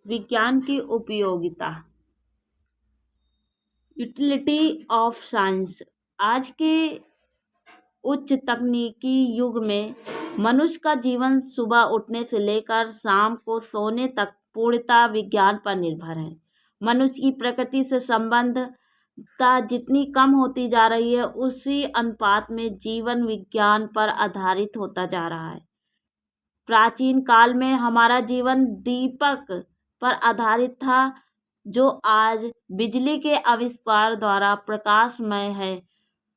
विज्ञान की उपयोगिता, यूटिलिटी ऑफ साइंस। आज के उच्च तकनीकी युग में मनुष्य का जीवन सुबह उठने से लेकर शाम को सोने तक पूर्णतः विज्ञान पर निर्भर है। मनुष्य की प्रकृति से संबद्धता जितनी कम होती जा रही है, उसी अनुपात में जीवन विज्ञान पर आधारित होता जा रहा है। प्राचीन काल में हमारा जीवन दीपक पर आधारित था, जो आज बिजली के आविष्कार द्वारा प्रकाशमय है।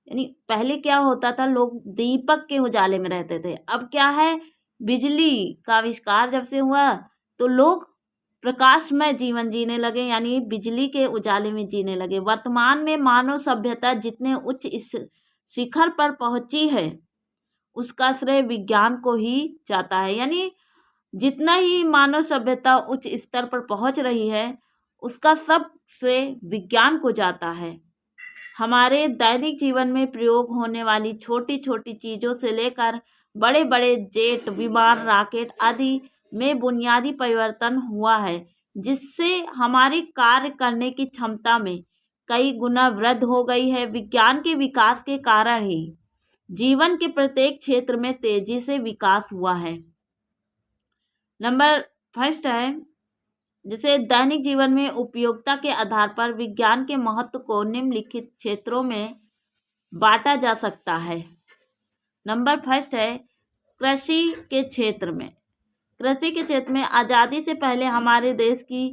यानी पहले क्या होता था, लोग दीपक के उजाले में रहते थे। अब क्या है, बिजली का आविष्कार जब से हुआ तो लोग प्रकाशमय जीवन जीने लगे, यानी बिजली के उजाले में जीने लगे। वर्तमान में मानव सभ्यता जितने उच्च इस शिखर पर पहुंची है, उसका श्रेय विज्ञान को ही जाता है। यानी जितना ही मानव सभ्यता उच्च स्तर पर पहुंच रही है, उसका सब श्रेय विज्ञान को जाता है। हमारे दैनिक जीवन में प्रयोग होने वाली छोटी छोटी चीज़ों से लेकर बड़े बड़े जेट, विमान, रॉकेट आदि में बुनियादी परिवर्तन हुआ है, जिससे हमारी कार्य करने की क्षमता में कई गुना वृद्धि हो गई है। विज्ञान के विकास के कारण ही जीवन के प्रत्येक क्षेत्र में तेजी से विकास हुआ है। नंबर फर्स्ट है, जैसे दैनिक जीवन में उपयोगिता के आधार पर विज्ञान के महत्व को निम्नलिखित क्षेत्रों में बांटा जा सकता है। नंबर फर्स्ट है, कृषि के क्षेत्र में। कृषि के क्षेत्र में आज़ादी से पहले हमारे देश की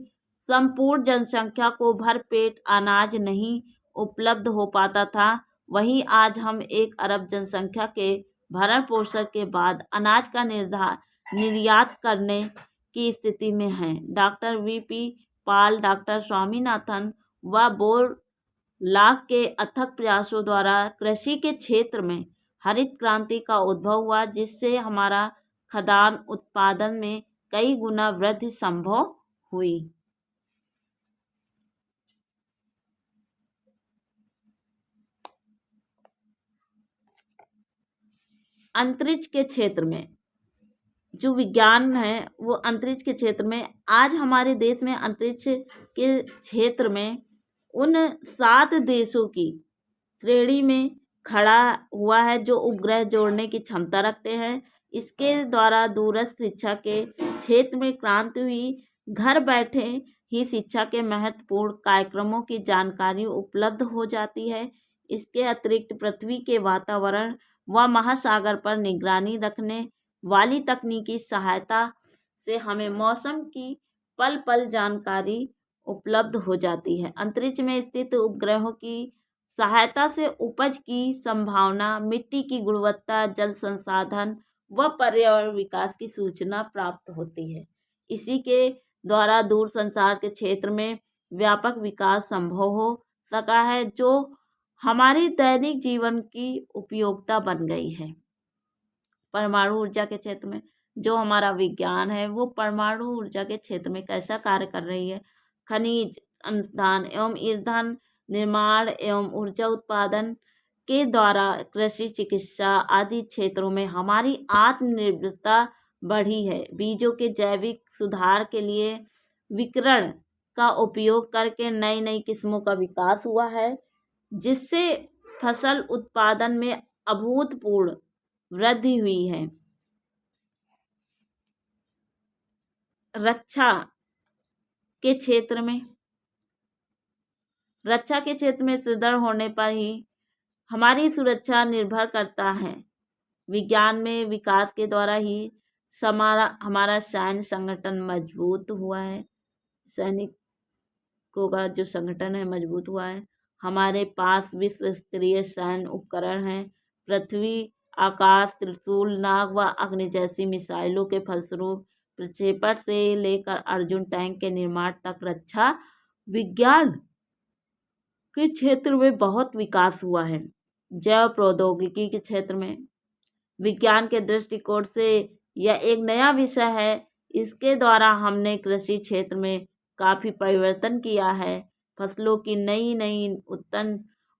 संपूर्ण जनसंख्या को भरपेट अनाज नहीं उपलब्ध हो पाता था। वहीं आज हम 1 अरब जनसंख्या के भरण पोषण के बाद अनाज का निर्यात करने की स्थिति में हैं। Doctor VP Paul, doctor Swaminathan व बोरलॉग के अथक प्रयासों द्वारा कृषि के क्षेत्र में हरित क्रांति का उद्भव हुआ, जिससे हमारा खाद्यान्न उत्पादन में कई गुना वृद्धि संभव हुई। अंतरिक्ष के क्षेत्र में जो विज्ञान है, वो अंतरिक्ष के क्षेत्र में आज हमारे देश में अंतरिक्ष के क्षेत्र में उन 7 देशों की श्रेणी में खड़ा हुआ है जो उपग्रह जोड़ने की क्षमता रखते हैं। इसके द्वारा दूरस्थ शिक्षा के क्षेत्र में क्रांति हुई। घर बैठे ही शिक्षा के महत्वपूर्ण कार्यक्रमों की जानकारी उपलब्ध हो जाती है। इसके अतिरिक्त पृथ्वी के वातावरण व महासागर पर निगरानी रखने वाली तकनीकी सहायता से हमें मौसम की पल पल जानकारी उपलब्ध हो जाती है। अंतरिक्ष में स्थित उपग्रहों की सहायता से उपज की संभावना, मिट्टी की गुणवत्ता, जल संसाधन व पर्यावरण विकास की सूचना प्राप्त होती है। इसी के द्वारा दूरसंचार के क्षेत्र में व्यापक विकास संभव हो सका है, जो हमारे दैनिक जीवन की उपयोगिता बन गई है। परमाणु ऊर्जा के क्षेत्र में जो हमारा विज्ञान है, वो परमाणु ऊर्जा के क्षेत्र में कैसा कार्य कर रही है। खनिज अनुसंधान एवं ईंधन निर्माण एवं ऊर्जा उत्पादन के द्वारा कृषि, चिकित्सा आदि क्षेत्रों में हमारी आत्मनिर्भरता बढ़ी है। बीजों के जैविक सुधार के लिए विकिरण का उपयोग करके नई नई किस्मों का विकास हुआ है, जिससे फसल उत्पादन में अभूतपूर्व वृद्धि हुई है। रक्षा के क्षेत्र में सुदृढ़ होने पर ही हमारी सुरक्षा निर्भर करता है। विज्ञान में विकास के द्वारा ही हमारा सैन्य संगठन मजबूत हुआ है। सैनिकों का जो संगठन है मजबूत हुआ है। हमारे पास विश्व स्तरीय सैन्य उपकरण हैं। पृथ्वी, आकाश, त्रिशूल, नाग व अग्नि जैसी मिसाइलों के फलस्वरूप प्रक्षेपण से लेकर अर्जुन टैंक के निर्माण तक रक्षा विज्ञान के क्षेत्र में बहुत विकास हुआ है। जैव प्रौद्योगिकी के क्षेत्र में विज्ञान के दृष्टिकोण से यह एक नया विषय है। इसके द्वारा हमने कृषि क्षेत्र में काफ़ी परिवर्तन किया है। फसलों की नई नई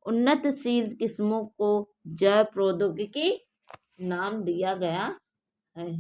उन्नतशील किस्मों को जैव प्रौद्योगिकी नाम दिया गया है।